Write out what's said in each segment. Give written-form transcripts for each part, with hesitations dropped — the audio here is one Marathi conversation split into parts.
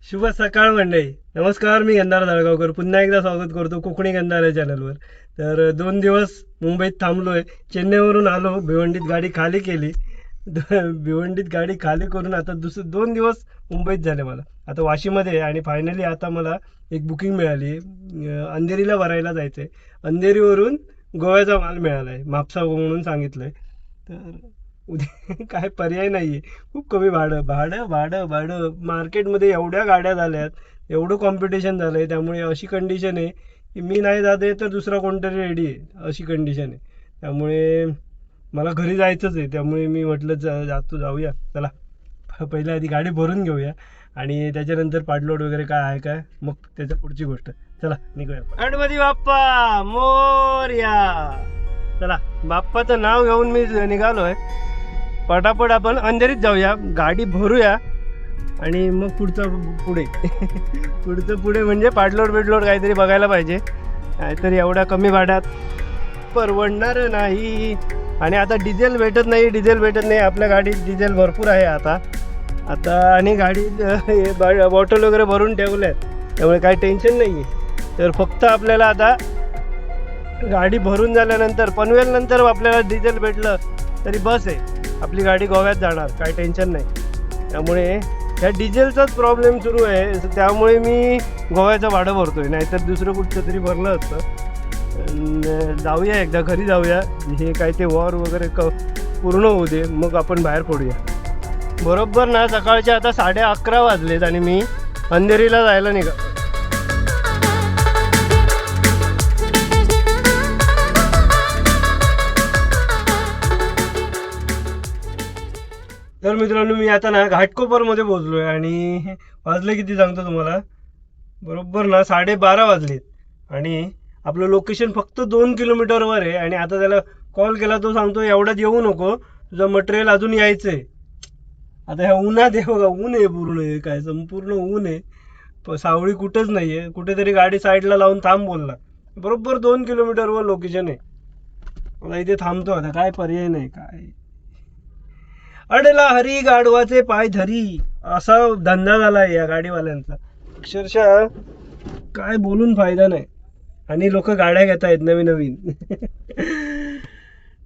शुभ सकाळ मंडळी. नमस्कार, मी गंधार दळगावकर पुन्हा एकदा स्वागत करतो कोकणी गंधार या चॅनलवर. तर 2 दिवस मुंबईत थांबलोय. चेन्नईवरून आलो, भिवंडीत गाडी खाली केली. भिवंडीत गाडी खाली करून आता 2 दिवस मुंबईत झाले मला. आता वाशीमध्ये आहे आणि फायनली आता मला एक बुकिंग मिळाली. अंधेरीला भरायला जायचं आहे. अंधेरीवरून गोव्याचा माल मिळाला आहे, म्हापसा म्हणून सांगितलं आहे. तर उद्या काय पर्याय नाही आहे. खूप कमी भाडं भाडं भाडं भाडं मार्केटमध्ये एवढ्या गाड्या झाल्यात, एवढं कॉम्पिटिशन झालं आहे. त्यामुळे अशी कंडिशन आहे की मी नाही जाते तर दुसरा कोणतरी रेडी आहे, अशी कंडिशन आहे. त्यामुळे मला घरी जायचंच आहे. त्यामुळे मी म्हटलं जाऊया चला. पहिल्या आधी गाडी भरून घेऊया आणि त्याच्यानंतर पाडलोड वगैरे काय आहे काय मग त्याच्या पुढची गोष्ट. चला निघूया. गणपती बाप्पा मोरया. चला, बाप्पाचं नाव घेऊन मी निघालोय. पटापट आपण अंधेरीत जाऊया, गाडी भरूया आणि मग पुढे पुढे म्हणजे पाडलोड बिडलोड काहीतरी बघायला पाहिजे. नाहीतरी एवढ्या कमी भाड्यात परवडणार नाही. आणि आता डिझेल भेटत नाही. आपल्या गाडीत डिझेल भरपूर आहे आता आणि गाडीत बॉटल वगैरे भरून ठेवल्यात, त्यामुळे काही टेन्शन नाही आहे. तर फक्त आपल्याला आता गाडी भरून झाल्यानंतर पनवेलनंतर आपल्याला डिझेल भेटलं तरी बस आहे, आपली गाडी गोव्यात जाणार, काही टेन्शन नाही. त्यामुळे ह्या डिझेलचाच प्रॉब्लेम सुरू आहे. त्यामुळे मी गोव्याचं भाडं भरतोय, नाहीतर दुसरं कुठचं तरी भरलं असतं. जाऊया एकदा घरी जाऊया, हे काय ते वॉर वगैरे पूर्ण होऊ दे, मग आपण बाहेर पडूया. बरोबर ना सकाळचे आता 11:30 वाजलेत आणि मी अंधेरीला जायला निघा. तर मित्रांनो, मी आता ना घाटकोपरमध्ये पोहोचलो आहे आणि वाजले किती सांगतो तुम्हाला, बरोबर ना 12:30 वाजलेत. आणि आपलं लोकेशन फक्त 2 किलोमीटरवर आहे. आणि आता त्याला कॉल केला, तो सांगतो एवढ्यात येऊ नको, तुझं मटेरियल अजून यायचं आहे. आता ह्या उन्हात आहे बघा, ऊन आहे पूर्ण, काय संपूर्ण ऊन आहे, सावळी कुठंच नाही आहे. कुठेतरी गाडी साईडला लावून थांब बोलला. बरोबर 2 किलोमीटरवर लोकेशन आहे. मला इथे थांबतो, आता काय पर्याय नाही. काय अडला हरी गाढवाचे पाय धरी, असा धंदा झाला या गाडीवाल्यांचा. अक्षरशः काय बोलून फायदा नाही. आणि लोक गाड्या घेत आहेत नवीन.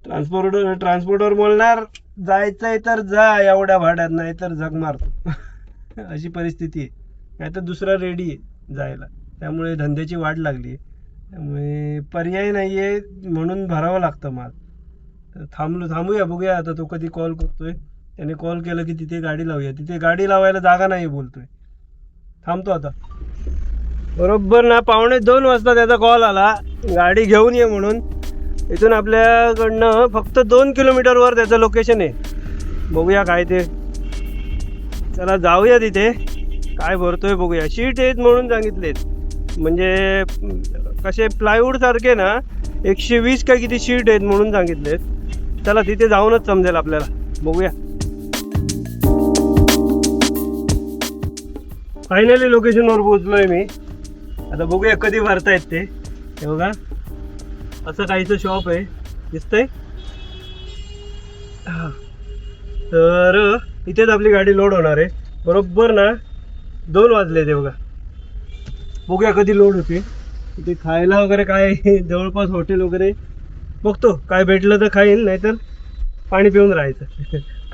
ट्रान्सपोर्टवर बोलणार जायचंय तर जा एवढ्या भाड्यात, नाही तर जग मारतो. अशी परिस्थिती आहे. नाही तर दुसरा रेडी आहे जायला. त्यामुळे धंद्याची वाढ लागली आहे. त्यामुळे पर्याय नाही आहे, म्हणून भरावं लागतं माल. तर थांबूया, बघूया आता तो कधी कॉल करतोय. त्याने कॉल केलं की तिथे गाडी लावूया. तिथे गाडी लावायला जागा नाही बोलतोय. थांबतो आता. बरोबर ना 1:45 वाजता त्याचा कॉल आला, गाडी घेऊन ये म्हणून. इथून आपल्याकडनं फक्त 2 किलोमीटरवर त्याचं लोकेशन आहे. बघूया काय ते. चला जाऊया तिथे, काय भरतोय बघूया. शीट आहेत म्हणून सांगितलेत, म्हणजे कसे प्लायवूड सारखे ना, 120 का किती शीट आहेत म्हणून सांगितलेत. चला तिथे जाऊनच समजेल आपल्याला, बघूया. फायनली लोकेशनवर पोहोचलोय मी. आता बघूया कधी भरतायत ते. हे बघा, असं काहीचं शॉप आहे, दिसतंय. तर इथेच आपली गाडी लोड होणार आहे. बरोबर ना 2 वाजले ते बघा. बघूया कधी लोड होते. इथे खायला वगैरे काय जवळपास हॉटेल वगैरे बघतो, काय भेटलं तर खाईन, नाहीतर पाणी पिऊन राहायचं.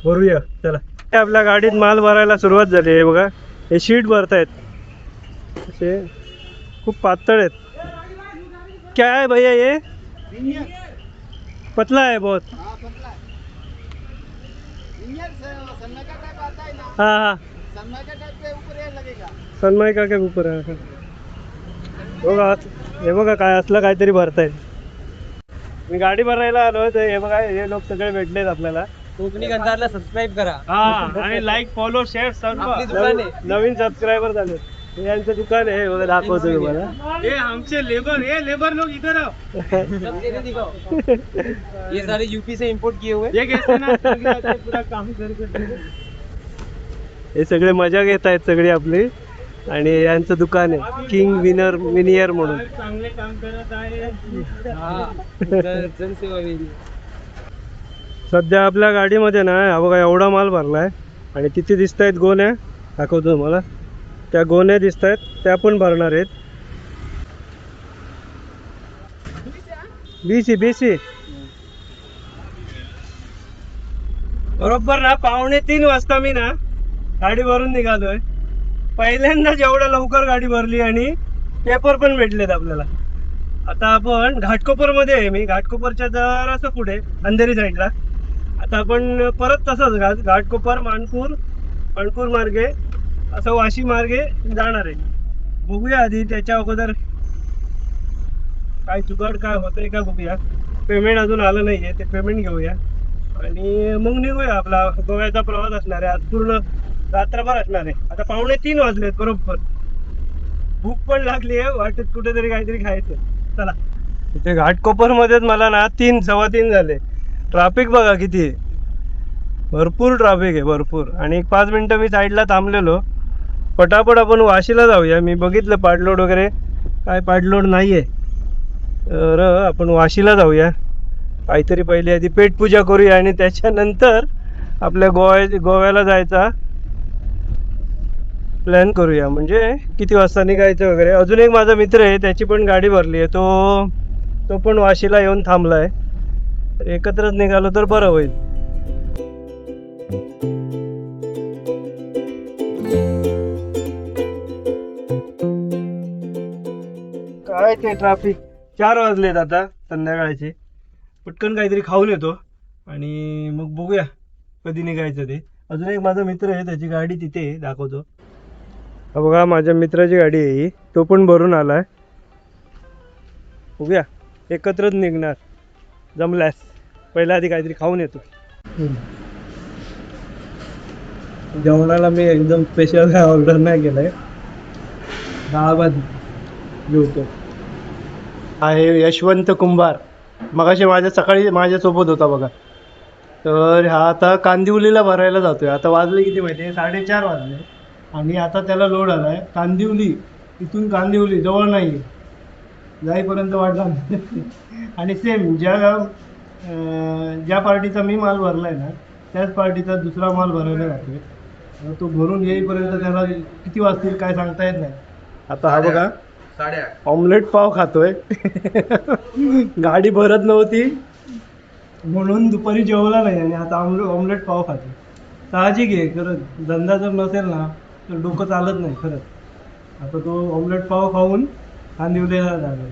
भरूया चला. आपल्या गाडीत माल भरायला सुरुवात झाली आहे बघा. हे शीट भरतायत, असे खूप पातळ आहेत. क्या है भैया ये? पतला है बहुत. हाँ हाँ, सनमाइका के ऊपर आहे. बघा हे बघा, काय असलं काहीतरी भरतायत. मी गाडी भरायला आलो तर हे बघा, हे लोक सगळे भेटलेत आपल्याला. कोकणी गंधारला सबस्क्राईब करा. हा, आणि लाईक फॉलो शेअर सर्व. नवीन सबस्क्रायबर झाले. हे यांचं दुकान आहे बघा, दाखवतो तुम्हाला. हे आमचे लेबर लोग इधर आओ. ये सारे यूपी से इंपोर्ट किए हुए. ये कैसे ना पूरा काम करके. हे सगळे मजा घेत आहेत सगळे आपले. आणि यांचं दुकान आहे किंग विनियर म्हणून. चांगले काम करत आहे. सध्या आपल्या गाडीमध्ये ना हा बघा एवढा माल भरलाय. आणि तिथे दिसत आहेत गोण्या, दाखवतो तुम्हाला. त्या गोण्या दिसत आहेत त्या पण भरणार आहेत. बीसी बीसी बरोबर ना 2:45 वाजता मी ना गाडी भरून निघालोय. पहिल्यांदा जेवढ्या लवकर गाडी भरली आणि पेपर पण भेटलेत आपल्याला. आता आपण घाटकोपर मध्ये आहे. मी घाटकोपरच्या जरासं पुढे अंधेरी साईडला. आता आपण परत तसंच घाटकोपर मानपूर मार्गे असं वाशी मार्गे जाणार आहे. बघूया आधी त्याच्या अगोदर काय जुगाड काय होतंय का बघूया. पेमेंट अजून आलं नाहीये, ते पेमेंट घेऊया आणि मग निघूया. आपला गोव्याचा प्रवास असणार आहे. आज पूर्ण रात्रभर असणार आहे. आता 2:45 वाजलेत बरोबर. भूक पण लागली आहे, वाटेत कुठेतरी काहीतरी खायचं. चला. इथे घाटकोपर मध्येच मला ना 3:15 झाले. ट्रॅफिक बघा किती आहे, भरपूर ट्रॅफिक आहे भरपूर. आणि 5 मिनिटं मी साईडला थांबलेलो. पटापट आपण वाशीला जाऊया. मी बघितलं पाडलोड वगैरे काय पाडलोड नाही आहे, तर आपण वाशीला जाऊया. काहीतरी पहिले आधी पेटपूजा करूया आणि त्याच्यानंतर आपल्या गोव्याला जायचा प्लॅन करूया. म्हणजे किती वाजता निघायचं वगैरे. अजून एक माझा मित्र आहे, त्याची पण गाडी भरली आहे. तो पण वाशीला येऊन थांबला आहे. तर एकत्रच निघालो तर बरं होईल. काय ते ट्रॅफिक. 4 वाजलेत आता संध्याकाळचे. पटकन काहीतरी खाऊन येतो आणि मग बघूया कधी निघायचं ते. अजून एक माझा मित्र आहे, त्याची गाडी तिथे आहे, दाखवतो. हा बघा माझ्या मित्राची गाडी आहे ही. तो पण भरून आलाय. बघूया एकत्रच निघणार जमल्यास. पहिल्या आधी काहीतरी खाऊन येतो. जेवणाला मी एकदम स्पेशल काय ऑर्डर नाही केलंय. डाळ भात जेवतो. आहे यशवंत कुंभार. मगाशी सकाळी माझ्यासोबत होता बघा. तर हा आता कांदिवलीला भरायला जातोय. आता वाजले किती माहिती आहे, 4:30 वाजले. आणि आता त्याला लोड आलाय कांदिवली. इथून कांदिवली जवळ नाही, जाईपर्यंत वाटला. आणि सेम ज्या पार्टीचा मी माल भरलाय ना, त्याच पार्टीचा दुसरा माल भरायला जातोय. तो भरून येईपर्यंत त्याला किती वाजतील काय सांगता येत नाही. आता हा बघा 8:30 ऑमलेट पाव खातोय. गाडी भरत नव्हती म्हणून दुपारी जेवला नाही आणि आता ऑमलेट पाव खातो. साहजिक आहे, खरंच धंदा जर नसेल ना तर डोकं चालत नाही खरंच. आता तो ऑमलेट पाव खाऊन कांदिवलीला झाला.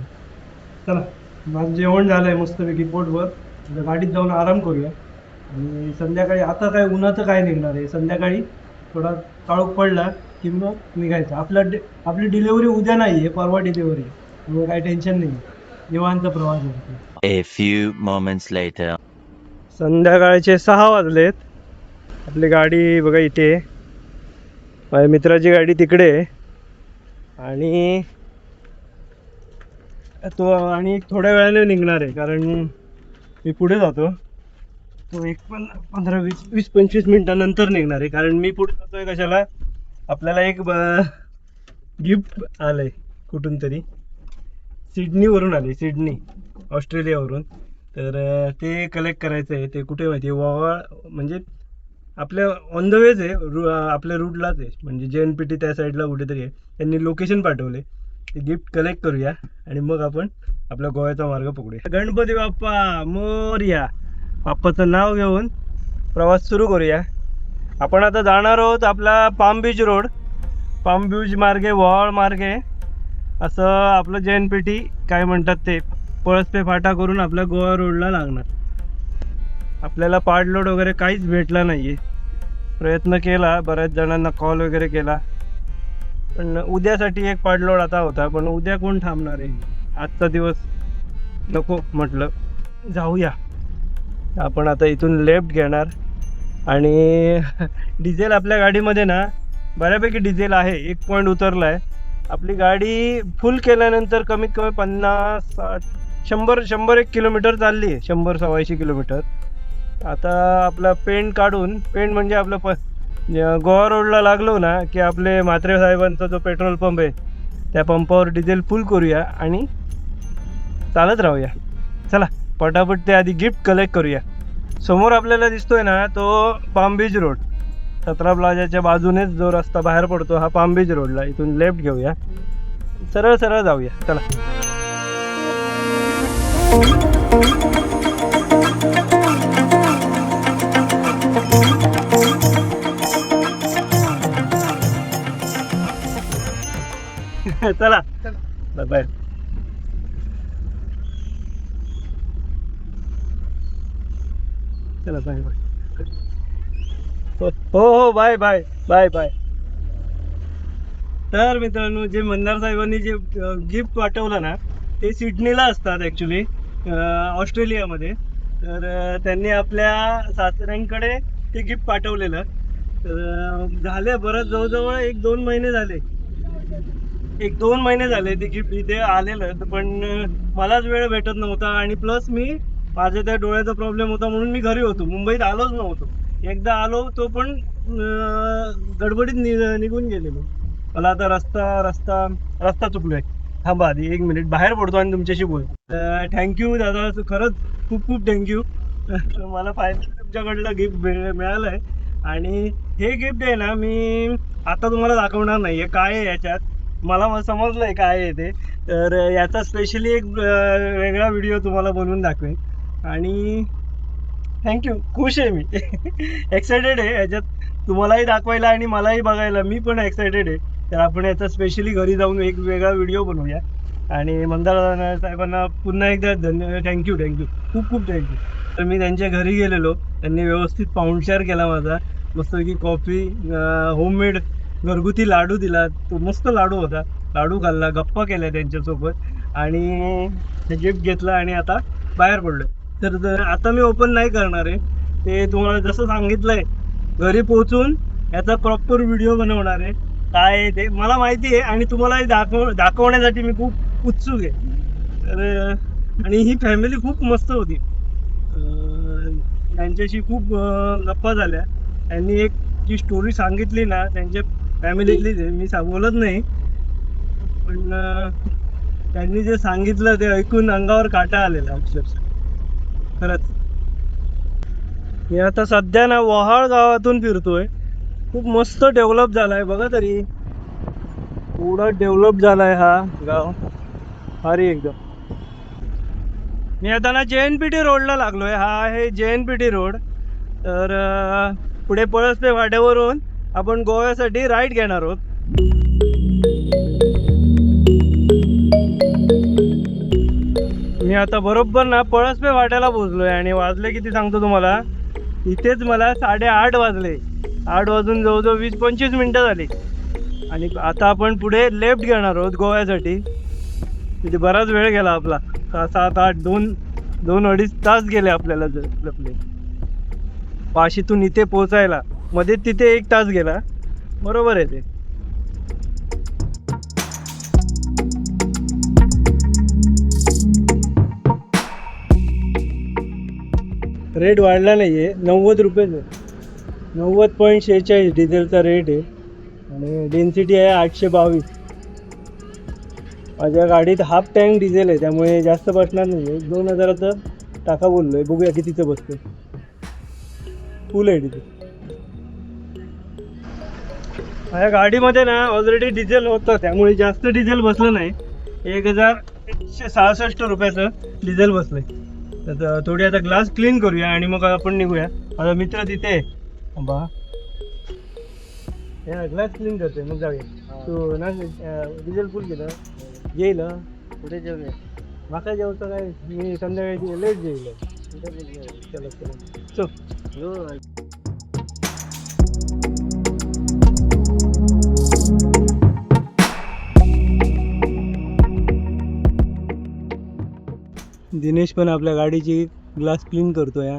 चला माझं जेवण झालंय मस्तपैकी पोटभर. आता गाडीत जाऊन आराम करूया आणि संध्याकाळी आता काय उन्हाचं काय निघणार आहे. संध्याकाळी थोडा काळोख पडला की मग निघायचं. आपली डिलिव्हरी उद्या नाही आहे, परवा डिलिव्हरी. त्यामुळे काही टेन्शन नाही, निवांत प्रवास होतो. A few moments later. संध्याकाळचे 6 वाजलेत. आपली गाडी बघा इथे, माझ्या मित्राची गाडी तिकडे आहे. आणि तो आणि थोड्या वेळाने निघणार आहे, कारण मी पुढे जातो. तो 15-20-25 मिनिटानंतर निघणार आहे. कारण मी पुढे जातोय कशाला, आपल्याला एक गिफ्ट आलंय कुठून तरी. सिडनीवरून आले, सिडनी ऑस्ट्रेलियावरून. तर ते कलेक्ट करायचं आहे. ते कुठे माहिती आहे, वावा म्हणजे आपल्या ऑन द वेज आहे, आपल्या रूटलाच आहे. म्हणजे JNPT त्या साईडला कुठेतरी आहे. त्यांनी लोकेशन पाठवले. ते गिफ्ट कलेक्ट करूया आणि मग आपण आपल्या गोव्याचा मार्ग पकडूया. गणपती बाप्पा मोरया. बाप्पाचं नाव घेऊन प्रवास सुरू करूया. आपण आता जाणार आहोत आपला palm beach road. Palm beach मार्गे, वॉळ मार्गे असं आपलं JNPT काय म्हणतात ते पळसपे फाटा करून आपल्या गोवा रोडला लागणार. आपल्याला पाडलोड वगैरे काहीच भेटला नाही आहे. प्रयत्न केला, बऱ्याच जणांना कॉल वगैरे केला, पण उद्यासाठी एक पाडलोड आता होता. पण उद्या कोण थांबणार आहे, आजचा दिवस नको म्हटलं. जाऊया आपण. आता इथून लेफ्ट घेणार आणि डिझेल आपल्या गाडीमध्ये ना बऱ्यापैकी डिझेल आहे. 1 पॉईंट उतरला आहे. आपली गाडी फुल केल्यानंतर कमीत कमी 50-60-100-100 किलोमीटर चालली आहे. 100-125 किलोमीटर. आता आपला पेंट काढून, पेंट म्हणजे आपलं गोवा रोडला लागलो ना की आपले म्हात्रे साहेबांचा जो पेट्रोल पंप आहे त्या पंपावर डिझेल फुल करूया आणि चालत राहूया. चला पटापट ते आधी गिफ्ट कलेक्ट करूया. समोर आपल्याला दिसतोय ना तो पाम बीच रोड. 17 प्लाझाच्या बाजूनेच जो रस्ता बाहेर पडतो हा पाम बीच रोडला, इथून लेफ्ट घेऊया, सरळ सरळ जाऊया. चला. चला बाय. चला बाय बाय. हो हो बाय बाय बाय बाय. तर मित्रांनो, जे मंदार साहेबांनी जे गिफ्ट पाठवलं ना ते सिडनीला असतात ॲक्च्युली, ऑस्ट्रेलियामध्ये. तर त्यांनी आपल्या सासऱ्यांकडे ते गिफ्ट पाठवलेलं. तर झाले बरंच, जवळजवळ 1-2 महिने झाले, 1-2 महिने झाले ते गिफ्ट इथे आलेलं. तर पण मलाच वेळ भेटत नव्हता आणि प्लस माझ्या त्या डोळ्याचा प्रॉब्लेम होता म्हणून मी घरी होतो, मुंबईत आलोच नव्हतो. एकदा आलो तो पण गडबडीत निघून गेलेलो. मला आता रस्ता चुकलोय. थांबा आधी 1 मिनिट, बाहेर पडतो आणि तुमच्याशी बोलतो. थँक्यू दादा, खरंच खूप खूप थँक्यू. मला फायनली तुमच्याकडलं गिफ्ट मिळालंय. आणि हे गिफ्ट आहे ना, मी आता तुम्हाला दाखवणार नाही आहे काय आहे याच्यात. मला समजलं आहे काय आहे ते. तर याचा स्पेशली एक वेगळा व्हिडिओ तुम्हाला बनवून दाखवेन. आणि थँक्यू, खुश आहे मी. एक्सायटेड आहे याच्यात तुम्हालाही दाखवायला आणि मलाही बघायला. मी पण एक्सायटेड आहे. तर आपण याचा स्पेशली घरी जाऊन एक वेगळा व्हिडिओ बनवूया. आणि मंदार साहेबांना पुन्हा एकदा थँक्यू खूप खूप थँक्यू. तर मी त्यांच्या घरी गेलेलो, त्यांनी व्यवस्थित पाहुणचार केला माझा. मस्तपैकी कॉफी, होममेड घरगुती लाडू दिला. तो मस्त लाडू होता, लाडू खाल्ला, गप्पा केल्या त्यांच्यासोबत आणि गिफ्ट घेतला आणि आता बाहेर पडलो. तर आता मी ओपन नाही करणार आहे ते, तुम्हाला जसं सांगितलं आहे घरी पोहोचून याचा प्रॉपर व्हिडिओ बनवणार आहे. काय आहे ते मला माहिती आहे आणि तुम्हालाही दाखवण्यासाठी मी खूप उत्सुक आहे. तर आणि ही फॅमिली खूप मस्त होती, त्यांच्याशी खूप गप्पा झाल्या. त्यांनी एक जी स्टोरी सांगितली ना त्यांच्या फॅमिलीतलीच आहे, मी बोलत नाही, पण त्यांनी जे सांगितलं ते ऐकून अंगावर काटा आलेला अक्षरशः. खरंच मी आता सध्या ना वहाळ गावातून फिरतोय. खूप मस्त डेव्हलप झालाय बघा, तरी एवढा डेव्हलप झालाय हा गाव, भारी एकदम. मी आता ना JNPT रोडला लागलोय. हा आहे JNPT रोड. तर पुढे पळसपे फाट्यावरून आपण गोव्यासाठी राईट घेणार आहोत. मी आता बरोबर ना पळसपे फाट्याला पोहोचलोय आणि वाजले किती सांगतो तुम्हाला, इथेच मला 8:30 वाजले. 8 वाजून जवळजवळ 20-25 मिनटं झाली. आणि आता आपण पुढे लेफ्ट घेणार आहोत गोव्यासाठी. तिथे बराच वेळ गेला आपला, 7-8 2-2.5 तास गेले आपल्याला आपले वाशीतून इथे पोहोचायला. मध्ये तिथे 1 तास गेला, बरोबर आहे ते. रेट वाढला नाही आहे, 90 रुपयेच आहे. 90.46 डिझेलचा रेट आहे आणि डेन्सिटी आहे 822. माझ्या गाडीत हाफ टँक डिझेल आहे त्यामुळे जास्त बसणार नाही आहे. 2000चा टाका बोललो आहे, बघूया कितीचं बसतं. फुल आहे डिझेल. माझ्या गाडीमध्ये ना ऑलरेडी डिझेल होतं त्यामुळे जास्त डिझेल बसलं नाही. 1166 रुपयाचं डिझेल बसलं आहे. तर थोडी आता ग्लास क्लीन करूया आणि मग आपण निघूया. माझा मित्र तिथे आहे, बा ग्लास क्लीन करते मग जाऊया. तू ना डिझेल फुल केलं येईल पुढे जाऊया. माका जेवतं काय, मी संध्याकाळी लेट जेईल. चला चल. दिनेश पण आपल्या गाडीची ग्लास क्लीन करतोय.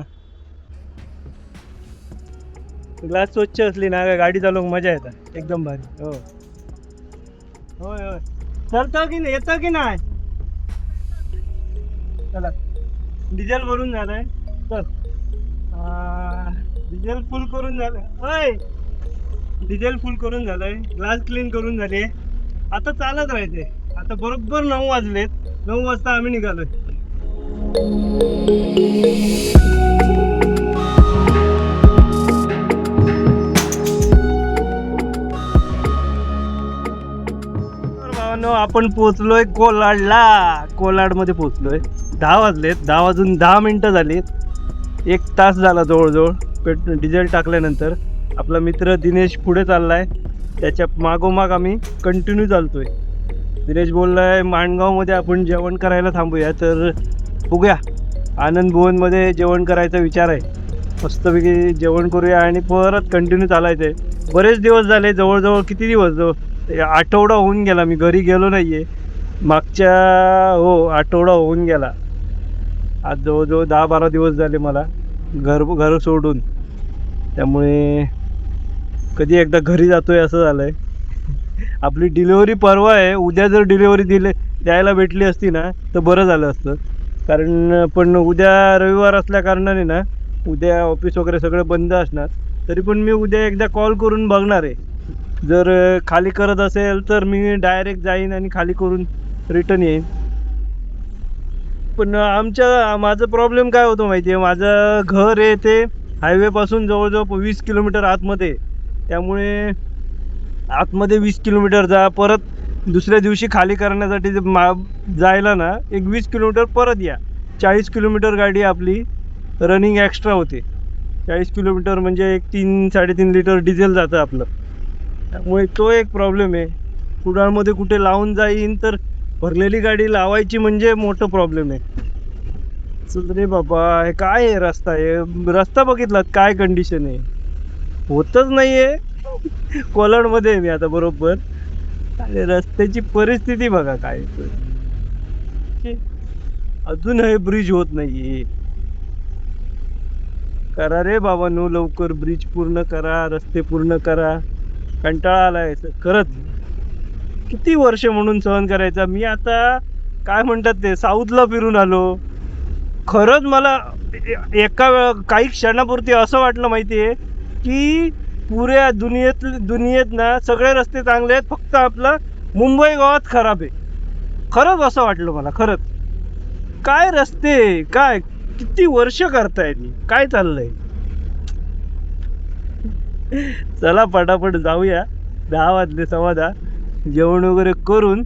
ग्लास स्वच्छ असली ना गाडी चालवून मजा येतात एकदम भारी. हो होय होय. चलतं की नाही, येतं की नाही. चला डिझेल भरून झालंय. चल डिझेल फुल करून झालं. होय डिझेल फुल करून झालंय, ग्लास क्लीन करून झाले. आता चालत राहायचे. आता बरोबर 9 वाजलेत. 9 वाजता आम्ही निघालोय. भावांनो आपण पोहोचलोय कोलाडमध्ये पोहोचलोय. 10 वाजलेत, 10 वाजून 10 मिनिटं झालीत. 1 तास झाला जवळजवळ डिझेल टाकल्यानंतर. आपला मित्र दिनेश पुढे चाललाय, त्याच्या मागोमाग आम्ही कंटिन्यू चालतोय. दिनेश बोललाय माणगावमध्ये आपण जेवण करायला थांबूया, तर बघूया. आनंद भुवनमध्ये जेवण करायचा विचार आहे. मस्तपैकी जेवण करूया आणि परत कंटिन्यू चालायचं आहे. बरेच दिवस झाले, जवळजवळ किती दिवस, आठवडा होऊन गेला मी घरी गेलो नाही आहे. मागच्या आठवडा होऊन गेला. आज जवळजवळ 10-12 दिवस झाले मला घर सोडून. त्यामुळे कधी एकदा घरी जातोय असं झालं आहे. आपली डिलिव्हरी परवा आहे. उद्या जर डिलिव्हरी द्यायला भेटली असती ना तर बरं झालं असतं. कारण पण उद्या रविवार असल्या कारणाने ना उद्या ऑफिस वगैरे सगळं बंद असणार. तरी पण मी उद्या एकदा कॉल करून बघणार आहे. जर खाली करत असेल तर मी डायरेक्ट जाईन आणि खाली करून रिटर्न येईन. पण माझं प्रॉब्लेम काय होतो माहिती आहे, माझं घर आहे ते हायवेपासून जवळजवळ 20 किलोमीटर आतमध्ये. त्यामुळे आतमध्ये 20 किलोमीटर जा, परत दुसऱ्या दिवशी खाली करण्यासाठी जायला ना 20 किलोमीटर परत या. 40 किलोमीटर गाडी आपली रनिंग एक्स्ट्रा होते. 40 किलोमीटर म्हणजे 3-3.5 लिटर डिझेल जातं आपलं. त्यामुळे तो एक प्रॉब्लेम आहे. कुडाळमध्ये कुठे लावून जाईन तर भरलेली गाडी लावायची म्हणजे मोठं प्रॉब्लेम आहे. चल रे बाबा, हे काय आहे रस्ता आहे, रस्ता बघितलात काय कंडिशन आहे, होतच नाही आहे. कोलाडमध्ये आहे मी आता बरोबर. आणि रस्त्याची परिस्थिती बघा काय, अजून हे ब्रिज होत नाहीये. करा रे बाबांनो, लवकर ब्रिज पूर्ण करा, रस्ते पूर्ण करा. कंटाळा आलाय खरंच. किती वर्ष म्हणून सहन करायचा. मी आता काय म्हणतात ते साऊथला फिरून आलो. खरंच मला काही क्षणापुरती असं वाटलं माहिती आहे की पुऱ्या दुनियेत ना सगळे रस्ते चांगले आहेत, फक्त आपला मुंबई गावात खराब आहे. खरंच असं वाटलं मला. खरंच काय रस्ते, काय किती वर्ष करतायत, काय चाललंय. चला पटापट जाऊया. 10 वाजले, 10:15. जेवण वगैरे करून.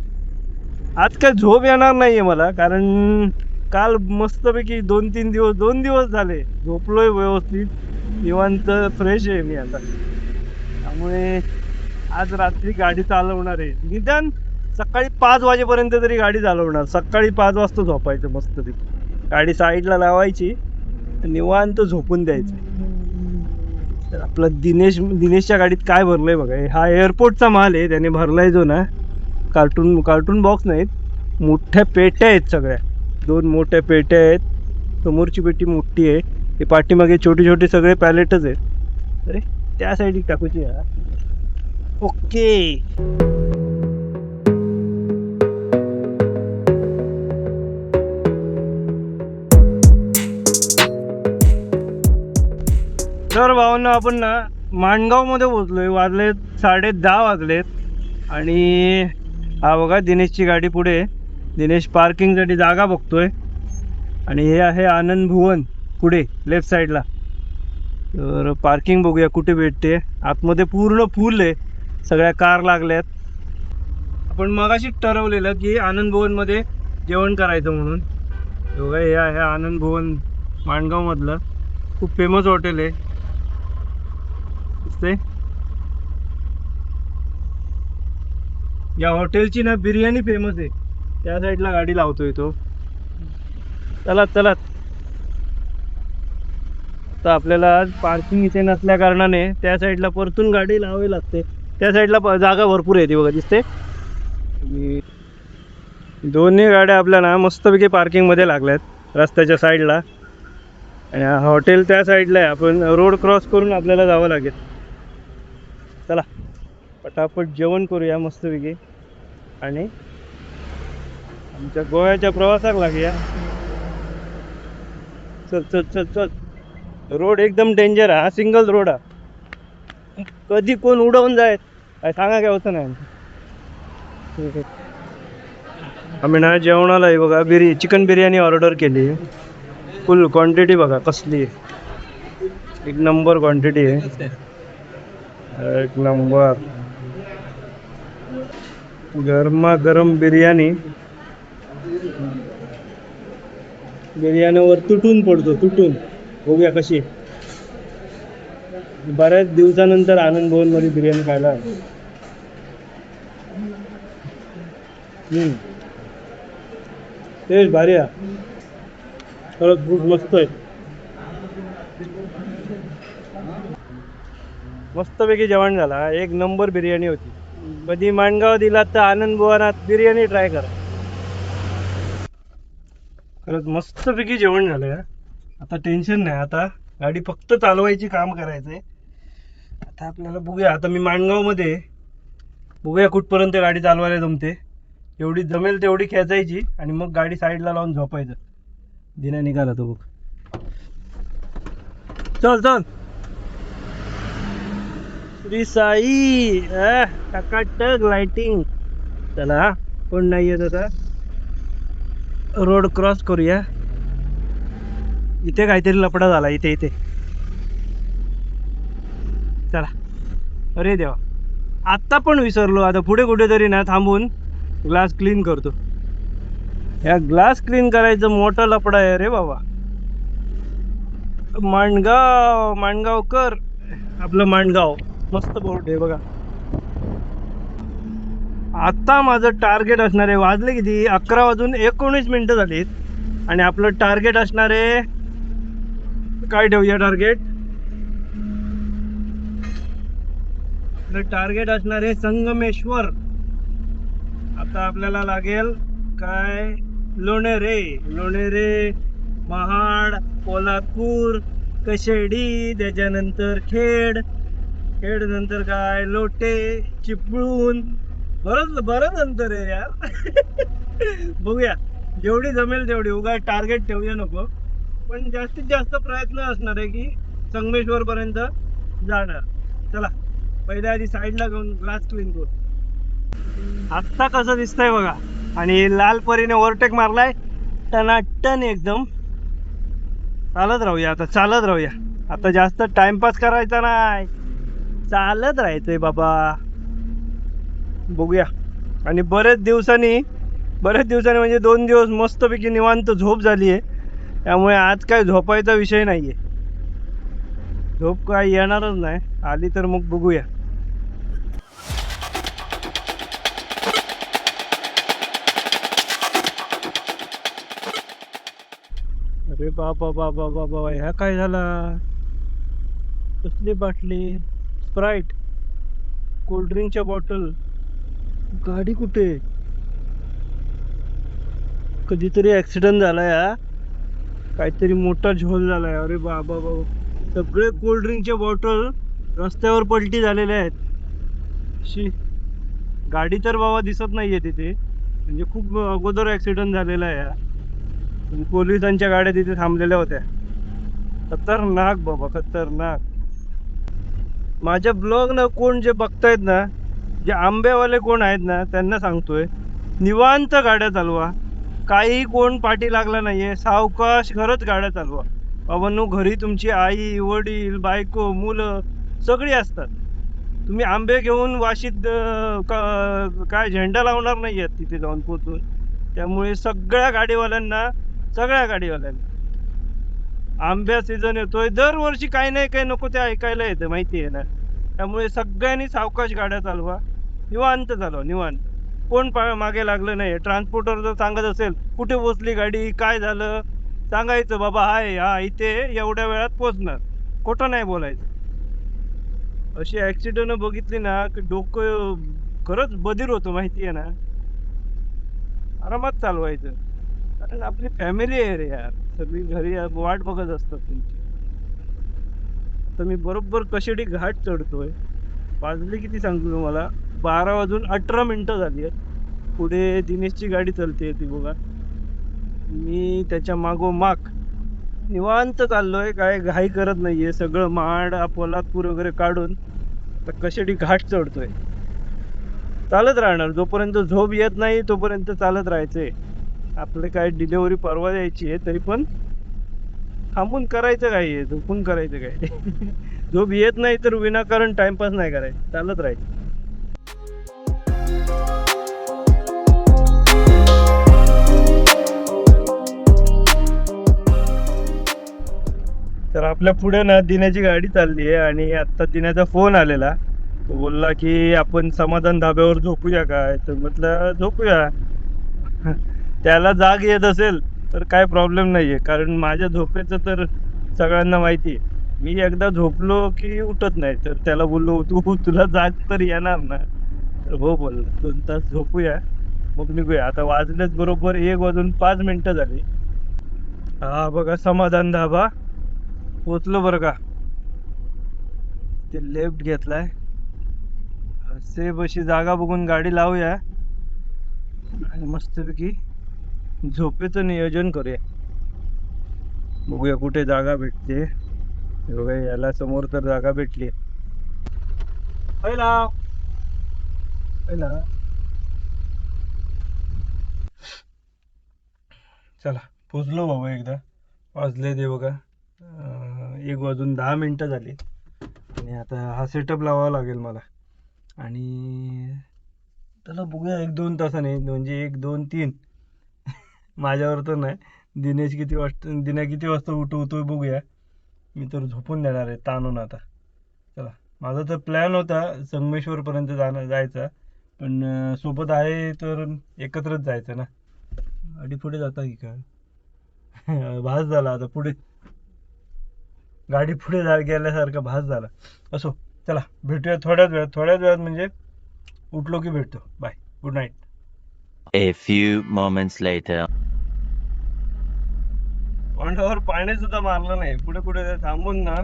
आज काय झोप येणार नाहीये मला, कारण काल मस्तपैकी 2 दिवस झाले झोपलोय व्यवस्थित, निवांत फ्रेश आहे मी आता. त्यामुळे आज रात्री गाडी चालवणार आहे. निदान सकाळी 5 वाजेपर्यंत तरी गाडी चालवणार. सकाळी 5 वाजता झोपायचं मस्तपैकी. गाडी साईडला लावायची, निवांत झोपून द्यायचं. तर आपला दिनेशच्या गाडीत काय भरलंय बघा. हा एअरपोर्टचा माल आहे, त्याने भरलाय जो ना कार्टून बॉक्स नाहीत, मोठ्या पेट्या आहेत सगळ्या. 2 मोठ्या पेट्या आहेत. समोरची पेटी मोठी आहे, ते पाठीमागे छोटे सगळे पॅलेटच आहेत. अरे त्या साईड टाकूची यार. ओके. तर भावांना आपण ना माणगावमध्ये पोहोचलोय. वाजलेत 10:30 वाजलेत. आणि हा बघा दिनेशची गाडी पुढे. दिनेश पार्किंगसाठी जागा बघतोय. आणि हे आहे आनंद भुवन पुढे लेफ्ट साईडला. तर पार्किंग बघूया कुठे भेटते. आतमध्ये पूर्ण फुल आहे, सगळ्या कार लागल्यात. आपण मगाशीच ठरवलेलं की आनंद भुवनमध्ये जेवण करायचं म्हणून. बघा हे आहे आनंद भुवन, माणगावमधलं खूप फेमस हॉटेल आहे. या हॉटेलची ना बिर्याणी फेमस आहे. त्या साईडला गाडी लावतोय तो. चला तर आपल्याला आज पार्किंग इथे नसल्या कारणाने त्या साईडला परतून गाडी लावावी लागते. त्या साईडला जागा भरपूर आहे ती बघा, दिसते. दोन्ही गाड्या आपल्या ना मस्तपैकी पार्किंगमध्ये लागल्यात रस्त्याच्या साईडला. आणि हॉटेल त्या साईडला आहे. आपण रोड क्रॉस करून आपल्याला जावं लागेल. चला पटापट जेवण करूया मस्तपैकी आणि आमच्या गोव्याच्या प्रवासाला लागूया. चल. रोड एकदम डेंजर आहे. हा सिंगल रोड आहे. कधी कोण उडवून जाय काय सांगा काय होतं नाही. आम्ही ना जेवणाला आहे बघा चिकन बिर्याणी ऑर्डर केली. फुल क्वांटिटी बघा कसली आहे. एक नंबर क्वांटिटी आहे, एक नंबर. गरमागरम बिर्याणी. बिर्याणीवर तुटून पडतो, तुटून. बघूया कशी आहे. बऱ्याच दिवसानंतर आनंद भवन मध्ये बिर्याणी खायला आहे. टेस्ट भारी आहे, खरंच खूप मस्त आहे. मस्तपैकी जेवण झाला, एक नंबर बिर्याणी होती. कधी माणगाव दिला तर आनंद भवनात बिर्याणी ट्राय करा. खरंच मस्तपैकी जेवण झालं या. आता टेन्शन नाही, आता गाडी फक्त चालवायची काम करायचंय. आता आपल्याला बघूया, आता मी माणगाव मध्ये बघूया कुठपर्यंत गाडी चालवायला जमते. एवढी जमेल तेवढी खेचायची आणि मग गाडी साईडला लावून झोपायचं. दिना निघाला तो बघ. चल चल श्री साई. टकाटक लाइटिंग. चला, कोण नाही येत आता. रोड क्रॉस करूया. इथे काहीतरी लफडा झाला, इथे इथे. चला. अरे देवा, आत्ता पण विसरलो. आता पुढे कुठेतरी ना थांबून ग्लास क्लीन करतो. या ग्लास क्लीन करायचं मोठा लफडा आहे रे बाबा. माणगाव, माणगावकर आपलं माणगाव. मस्त बोर्ड आहे बघा. आता माझं टार्गेट असणार आहे, वाजले किती, 11:19 झालीत. आणि आपलं टार्गेट असणार आहे, काय ठेवूया टार्गेट. आपलं टार्गेट असणार आहे संगमेश्वर. आता आपल्याला लागेल काय, लोणेरे. लोणेरे, महाड, पोलादपूर, कशेडी, त्याच्यानंतर खेड. खेड नंतर काय, लोटे, चिपळूण. बरंच अंतर आहे यार. बघूया जेवढी जमेल तेवढी. उगा टार्गेट ठेवूया नको, पण जास्तीत जास्त प्रयत्न असणार आहे की संगमेश्वर पर्यंत जाणार. चला, पहिल्या आधी साईडला घेऊन ग्लास क्लीन करू. आत्ता कसं दिसतंय बघा. आणि लाल परीने ओव्हरटेक मारलाय टनाटन एकदम. चालत राहूया आता, चालत राहूया. आता जास्त टाइमपास करायचा नाही, चालत राहायचंय बाबा. बघूया. आणि बरेच दिवसांनी म्हणजे 2 दिवस मस्तपैकी निवांत झोप झाली आहे. त्यामुळे आज काय झोपायचा विषय नाहीये. झोप काय येणारच नाही. आली तर मग बघूया. अरे बाबा बाबा बाबा, ह्या काय झाला. कसली बाटली, स्प्राईट, कोल्ड्रिंकच्या बॉटल. गाडी कुठे. कधीतरी ऍक्सिडेंट झालाय हा, काहीतरी मोठा झोल झालाय. अरे बाबा बाबा, सगळे कोल्ड्रिंकचे बॉटल रस्त्यावर पलटी झालेले आहेत. शी, गाडी तर बाबा दिसत नाहीये तिथे. म्हणजे खूप अगोदर ऍक्सिडेंट झालेला आहे हा. पोलिसांच्या गाड्या तिथे थांबलेल्या होत्या. खतरनाक बाबा, खतरनाक. माझ्या ब्लॉग ना कोण जे बघतायत ना, जे आंब्यावाले कोण आहेत ना, त्यांना सांगतोय, निवांत गाड्या चालवा. काही कोण पाठी लागला नाहीये, सावकाश खरंच गाड्या चालवा बाबांनो. घरी तुमची आई, वडील, बायको, मुलं सगळी असतात. तुम्ही आंबे घेऊन वाशीत काय झेंडा लावणार नाही आहेत तिथे जाऊन पोचून. त्यामुळे सगळ्या गाडीवाल्यांना आंब्या सीझन येतोय दरवर्षी, काही नाही काही नको ते ऐकायला येतं, माहिती आहे ना. त्यामुळे सगळ्यांनी सावकाश गाड्या चालवा, निवांत चालवा, निवांत. कोण मागे लागलं नाही. ट्रान्सपोर्टर जर सांगत असेल कुठे पोचली गाडी, काय झालं, सांगायचं बाबा हाय, हा इथे एवढ्या वेळात पोचणार. खोटं नाही बोलायचं. अशी ऍक्सिडेंट बघितली ना की डोकं खरंच बधीर होतं, माहिती आहे ना. आरामात चालवायचं, कारण आपली फॅमिली आहे रे यार. सगळी घरी वाट बघत असतात तुमची. तर मी बरोबर कशेडी घाट चढतोय. वाजले किती सांगतो तुम्हाला, 12:18 झाली आहेत. पुढे दिनेशची गाडी चालते ती बघा. मी त्याच्या मागोमाग निवांत चाललोय, काय घाई करत नाहीये. सगळं महाड, पोलादपूर वगैरे काढून तर कशेडी घाट चढतोय. चालत राहणार, जोपर्यंत झोप येत नाही तोपर्यंत चालत राहायचंय. आपलं काय डिलेवरी परवा द्यायची आहे, तरी पण थांबून करायचं काय आहे, झोपून करायचं काय. झोप येत नाही तर विनाकारण टाइमपास नाही करायचं, चालत राहायचं. आपल्या पुढे ना दिन्याची गाडी चालली आहे आणि आत्ता दिन्याचा फोन आलेला. तो बोलला की आपण समाधान धाब्यावर झोपूया काय, तर म्हटलं झोपूया. त्याला जाग येत असेल तर काय प्रॉब्लेम नाही आहे, कारण माझ्या झोपेचं तर सगळ्यांना माहिती आहे. मी एकदा झोपलो की उठत नाही. तर त्याला बोललो तुला जाग तर येणार ना, तर हो बोलला 2 तास झोपूया मग निघूया. आता वाजलेच बरोबर 1:05 झाली. हा बघा समाधान धाबा पोचलो बरं का. ते लेफ्ट घेतलाय, सेफ अशी जागा बघून गाडी लावूया आणि मस्तपैकी झोपेचं नियोजन करूया. बघूया कुठे जागा भेटते. हे बघा याला समोर तर जागा भेटली. पहिला पहिला चला पोचलो बाबा. एकदा वाजले ते बघा 1:10 झाली आणि आता हा सेटअप लावावा लागेल मला. आणि त्याला बघूया 1-2 तासाने, म्हणजे 1-2-3 माझ्यावर तर नाही. दिन्या किती वाजता उठवतोय बघूया. मी तर झोपून देणार आहे ताणून आता. चला माझा तर प्लॅन होता संगमेश्वरपर्यंत जायचा, पण सोबत आहे तर एकत्रच जायचं ना. गाडी पुढे जाता की काय भास झाला आता पुढे. गाडी पुढे गेल्यासारखा भास झाला. असो चला भेटूया थोड्याच वेळात म्हणजे उठलो की भेटतो. Bye, good night. A few moments later. तोंडावर पाणी सुद्धा मारलं नाही. पुढे कुठे थांबून ना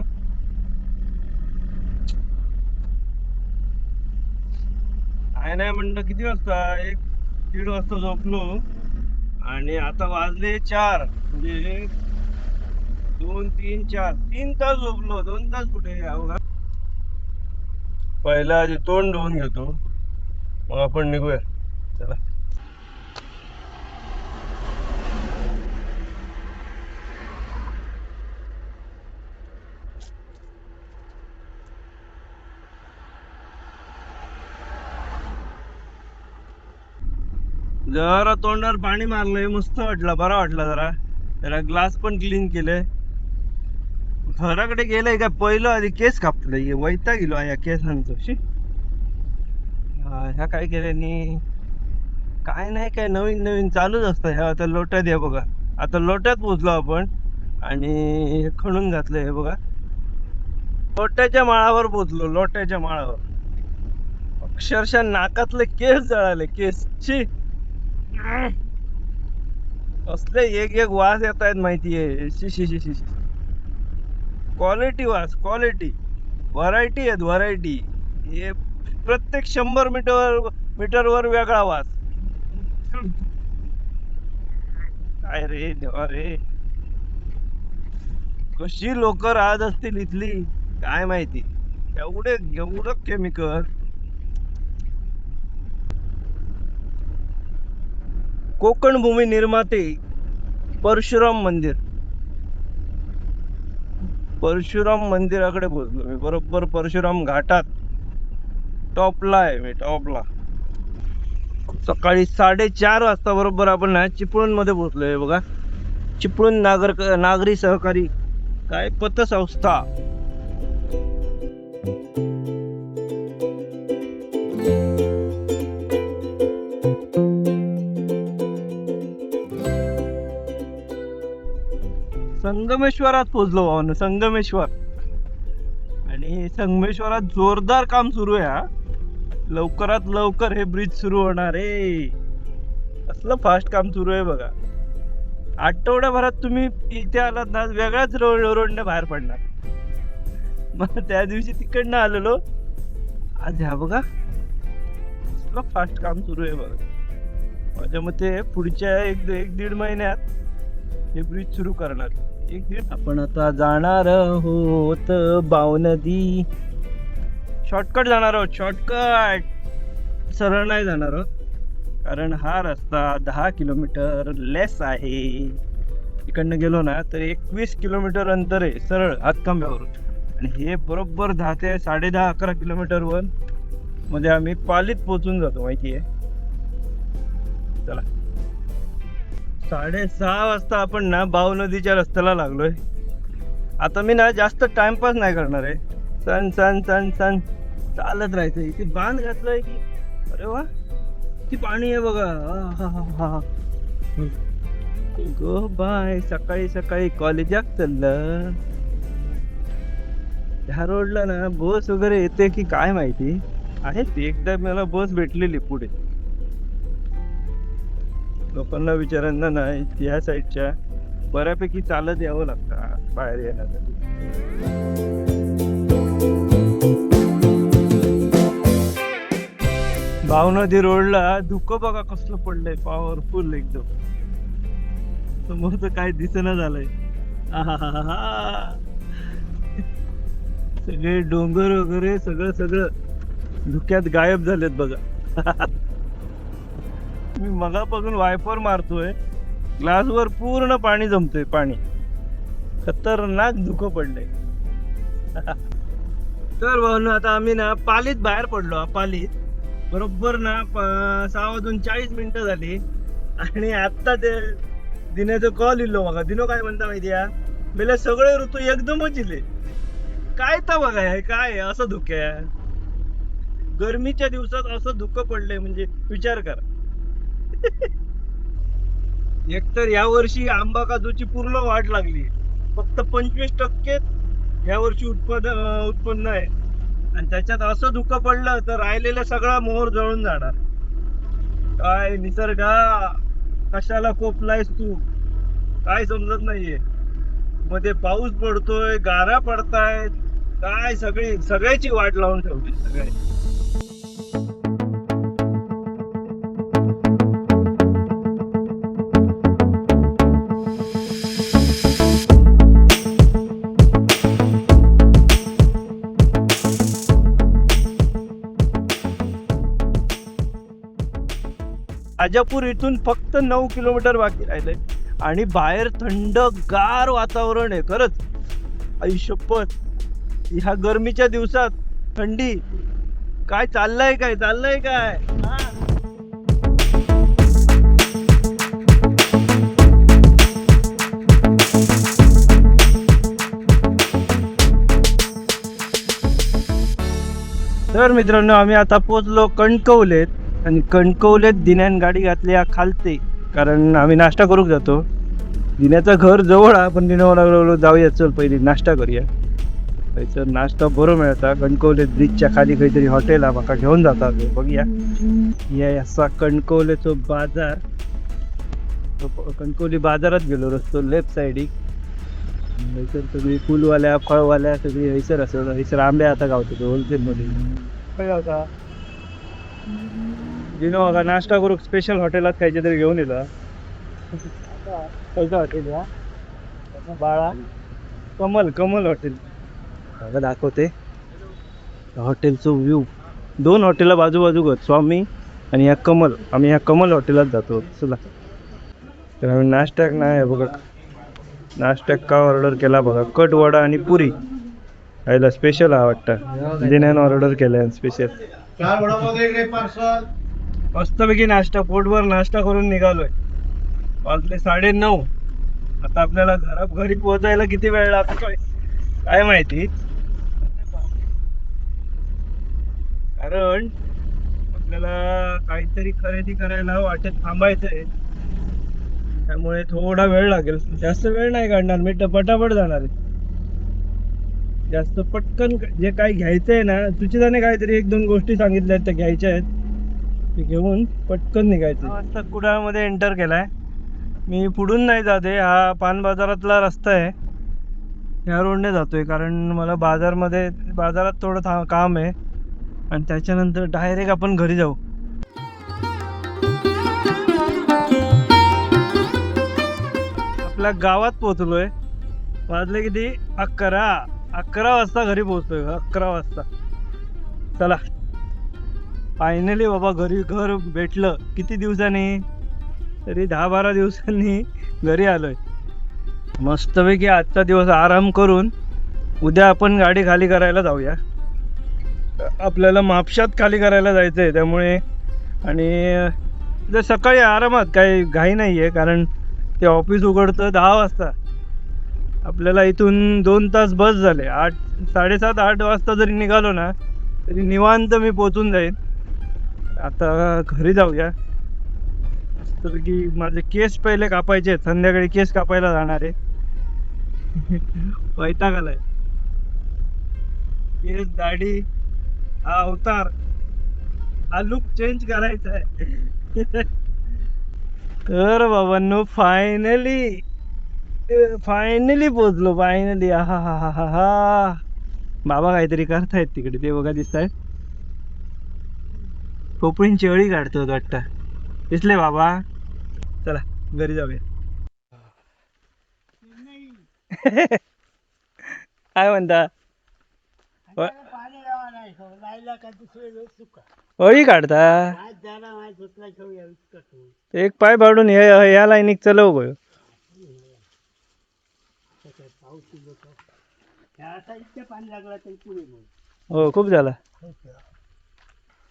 काय नाही म्हणलं. किती वाजता 1-1:30 वाजता झोपलो आणि आता वाजले 4, म्हणजे 2-3-4 3 तास झोपलो. 2 तास कुठे अवघा. पहिला आधी तोंड धुवून घेतो मग आपण निघूया. चला जरा तोंडावर पाणी मारलंय, मस्त वाटलं, बरा वाटला. जरा त्याला ग्लास पण क्लीन केलंय. घराकडे गेलंय का पहिलं आधी केस कापलंय. वैताग गेलो या केसांचं. ह्या काय केल्यानी काय नाही, काय नवीन नवीन चालूच असतं. ह्या आता लोट्यात आहे बघा. आता लोट्यात पोचलो आपण आणि हे खणून घातलंय. हे बघा लोट्याच्या माळावर पोचलो. लोट्याच्या माळावर अक्षरशः नाकातले केस जळाले. केस शी असले एक वास येत आहेत माहितीये. शी शी शी शी. क्वालिटी वास, क्वालिटी, व्हरायटी आहेत व्हरायटी. हे प्रत्येक 100 मीटरवर वेगळा वास. काय रे देवा रे, कशी लोक राहत असतील इथली काय माहिती. एवढं केमिकल. कोकण भूमी निर्माते परशुराम मंदिर. परशुराम मंदिराकडे पोहोचलो मी. बरोबर परशुराम घाटात टॉपला आहे मी, टॉपला. सकाळी 4:30 वाजता बरोबर आपण ना चिपळूण मध्ये पोहोचलोय बघा. चिपळूण नागरी सहकारी काय पतसंस्था. संगमेश्वरात पोहोचलो भावानं. संगमेश्वर. आणि संगमेश्वरात जोरदार काम सुरू आहे. लवकरात लवकर हे ब्रिज सुरू होणार आहे. असलं फास्ट काम सुरू आहे बघा. आठवड्याभरात तुम्ही इथे आलात ना वेगळ्याच रोडने बाहेर पडणार. मग त्या दिवशी तिकडनं आलेलो, आज ह्या बघा असलं फास्ट काम सुरू आहे बघा. माझ्या मते पुढच्या 1-1.5 महिन्यात हे ब्रिज सुरू करणार. आपण आता जाणार आहोत बाव नदी. शॉर्टकट जाणार आहोत. शॉर्टकट, सरळ नाही जाणार आहोत, कारण हा रस्ता 10 किलोमीटर लेस आहे. इकडनं गेलो ना तर 21 किलोमीटर अंतर आहे सरळ हातकंब्यावरून. आणि हे बरोबर 10 ते 10.5-11 किलोमीटरवर मध्ये आम्ही पालीत पोहोचून जातो माहिती आहे. चला 6:30 वाजता आपण ना बाव नदीच्या रस्त्याला लागलोय. आता मी ना जास्त टाइमपास नाही करणार आहे. सण सण सण सण चालत राहायचं. इथे बांध घातलाय की अरे वा किती पाणी आहे बघा. आहाहाहा. गो बाय सकाळी सकाळी कॉलेजात चाललं. ह्या रोडला ना बस वगैरे येते की काय माहिती आहे. ती एकदा मला बस भेटलेली पुढे. लोकांना विचारांना नाही या साईडच्या बऱ्यापैकी चालत यावं लागतं बाहेर येण्यासाठी. भावनदी रोडला धुकं बघा कसलं पडलंय पॉवरफुल एकदम. समोर तर काय दिसेना झालंय. आहाहाहा. सगळे डोंगर वगैरे सगळं धुक्यात गायब झालेत बघा. मी मगापासून वायपर मारतोय ग्लासवर पूर्ण पाणी जमतोय. पाणी खतरनाक धुकं पडलंय. तर भाऊ आता आम्ही ना पालीत बाहेर पडलो. पालीत बरोबर ना 6:40 झाली आणि आता ते दिनेचा कॉल इल्लो बघा. दिनो काय म्हणता माहिती आहे बेले सगळे ऋतू एकदमच इले. काय तर बघा हे काय असं धुके आहे. गरमीच्या दिवसात असं धुकं पडलंय म्हणजे विचार करा. एकतर या वर्षी आंबा काजूची पूर्ण वाढ लागली. फक्त 25% या वर्षी उत्पन्न आहे आणि त्याच्यात असं धुकं पडलं तर राहिलेलं सगळा मोहर जळून जाणार. काय निसर्गा कशाला कोपलायस तू काय समजत नाहीये. मध्ये पाऊस पडतोय गारा पडतायत काय सगळ्याची वाट लावून ठेवली सगळे. राजापूर इथून फक्त 9 किलोमीटर बाकी राहिलंय आणि बाहेर थंडगार वातावरण आहे. खरंच आई शपथ ह्या गरमीच्या दिवसात थंडी काय चाललंय काय तर मित्रांनो आम्ही आता पोचलो कणकवलीत. आणि कणकवलीत दिन्यान गाडी घातली खालते कारण आम्ही नाश्ता करूक जातो. दिन्याचं घर जवळ आहे पण दिनं लागलो जाऊया चल पहिली नाश्ता करूया. थंयसर नाश्ता बरो मिळता. कणकवली ब्रिजच्या खाली काहीतरी हॉटेल आहे म्हाका घेऊन जाता बघूया. या असा कणकवलीचो बाजार. कणकवली बाजारात गेलो रस्तो लेफ्ट सायडीक. थंयसर सगळी फुलवाल्या फळवाल्या सगळी हयसर असत. हयसर आंबे आता गावतात होलसेलमध्ये. काय गावता दिनो बघा नाश्ता करूक स्पेशल हॉटेलात खायचे तरी घेऊन येला. खयचं हॉटेल या बाळा कमल हॉटेल बघा दाखवते. हॉटेलचं व्ह्यू 2 हॉटेला बाजूबाजू स्वामी आणि या कमल. आम्ही या कमल हॉटेलात जातो. चला तर आम्ही नाश्त्याक नाही बघा. नाश्त्याक का ऑर्डर केला बघा कट वडा आणि पुरी. खायला स्पेशल हा वाटतं. दिन्यानं ऑर्डर केलाय स्पेशल. मस्तपैकी नाश्ता पोटभर नाश्ता करून निघालोय. वाजले 9:30. आता आपल्याला घरी पोहोचायला किती वेळ लागतोय काय माहिती. कारण आपल्याला काहीतरी खरेदी करायला वाटेत थांबायचंय त्यामुळे थोडा वेळ लागेल. जास्त वेळ नाही काढणार मी पटापट जाणार आहे. जास्त पटकन जे काही घ्यायचंय ना सुचिताने काहीतरी 1-2 गोष्टी सांगितल्या आहेत त्या घ्यायच्या आहेत. ते घेऊन पटकन निघायचं. वाजता कुडाळमध्ये एंटर केलाय. मी पुढून नाही जाते. हा पान बाजारातला रस्ता आहे. ह्या रोडने जातोय कारण मला बाजारात थोडं काम आहे आणि त्याच्यानंतर डायरेक्ट आपण घरी जाऊ. आपल्या गावात पोहोचलोय. वाजले किती 11 वाजता घरी पोहोचतोय. 11 वाजता. चला फायनली बाबा घर भेटलं. किती दिवसांनी तरी 10-12 दिवसांनी घरी आलोय. मस्तपैकी आजचा दिवस आराम करून उद्या आपण गाडी खाली करायला जाऊया. आपल्याला म्हापशात खाली करायला जायचं आहे त्यामुळे. आणि सकाळी आरामात काही घाई नाही आहे कारण ते ऑफिस उघडतं 10 वाजता. आपल्याला इथून 2 तास बस झाले. 7:30-8 वाजता जरी निघालो ना तरी निवांत मी पोचून जाईन. आता घरी जाऊया. तर की माझे केस पहिले कापायचे आहेत. संध्याकाळी केस कापायला जाणार आहे. वैताग आलाय. केस, दाढी, हा अवतार, हा लुक चेंज करायचा आहे. तर बाबांनो फायनली पोचलो. फायनली हा हा हा हा हा. बाबा काहीतरी करतायत तिकडे, ते बघा दिसत आहेत. खोपळींची अळी काढतो वाटतं. दिसले बाबा. चला घरी जाऊया. काय म्हणता? अळी काढता एक पाय पाडून या लाईनीक चलव गो. हो खूप झाला.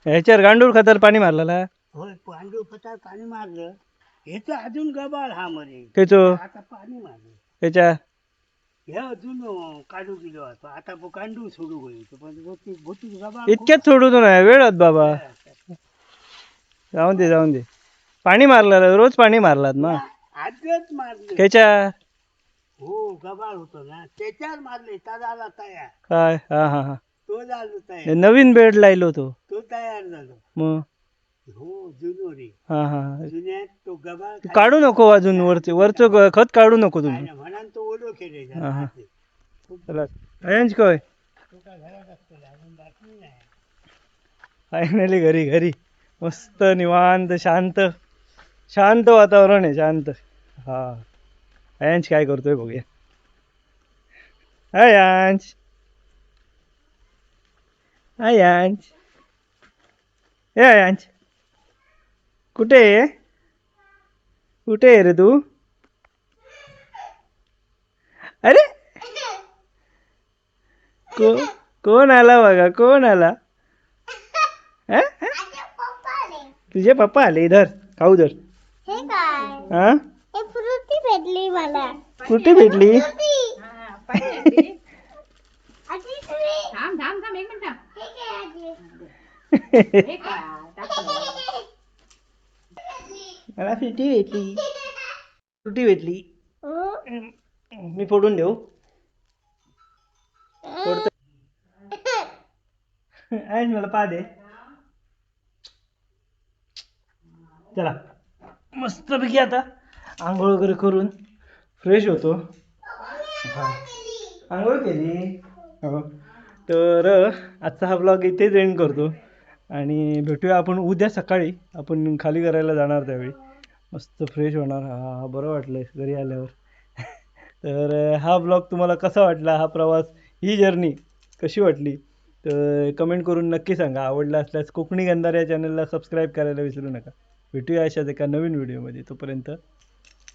ह्याच्यावर गांडूळ खताला पाणी मारलेला. होय पांडू खतात पाणी मारलं. ह्याचं अजून गबाळ हा मध्ये त्याचो आता पाणी मारलं. त्याच्या हे अजून काढू दिलो आता. आता कांडू सोडू गयो पण भोती गबाळ इतक्यात सोडून नाही वेळ होत बाबा. जाऊन दे. पाणी मारलेलं रोज पाणी मारलात मग आजच मारले. त्याच्या हो गबाळ होतो ना त्याच्यावर मारले. ता झाला तयार. काय हा हा हा तो झालो हे तयार. नवीन बेड लायलो तो तो तयार झालो. मग हो जुनो रे. हा हा जुन्यात तो गबाळ तू काढू नको अजून वरचं खत काढू नको तुम्ही. म्हणून तो ओलो केले. हा हा चला अयंश काय तो काय घरात असतो अजून बातमी नाही. फायनली घरी मस्त निवांत शांत वातावरण आहे. शांत. हा अयांश काय करतोय बघूया. अयांश ए अयांश कुठे आहे रे तू? अरे कोण आला बघा. कोण आला? तुझे पप्पा आले. इधर खाऊ धर. हा फ्रुटी भेटली मला. कुठे भेटली? मला फ्रुटी भेटली. मी फोडून देऊ? आणि मला पा दे. चला मस्तपैकी आता आंघोळ वगैरे करून फ्रेश होतो. आंघोळ केली. हो तर आजचा हा ब्लॉग इथेच एंड करतो आणि भेटूया आपण उद्या सकाळी. आपण खाली करायला जाणार त्यावेळी मस्त फ्रेश होणार. हा बरं वाटलं घरी आल्यावर. तर हा ब्लॉग तुम्हाला कसा वाटला? हा प्रवास, ही जर्नी कशी वाटली तर कमेंट करून नक्की सांगा. आवडला असल्यास कोकणी गंधार या चॅनलला सबस्क्राईब करायला विसरू नका. भेटूया अशाच एका नवीन व्हिडिओमध्ये. तोपर्यंत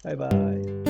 बाय बाय.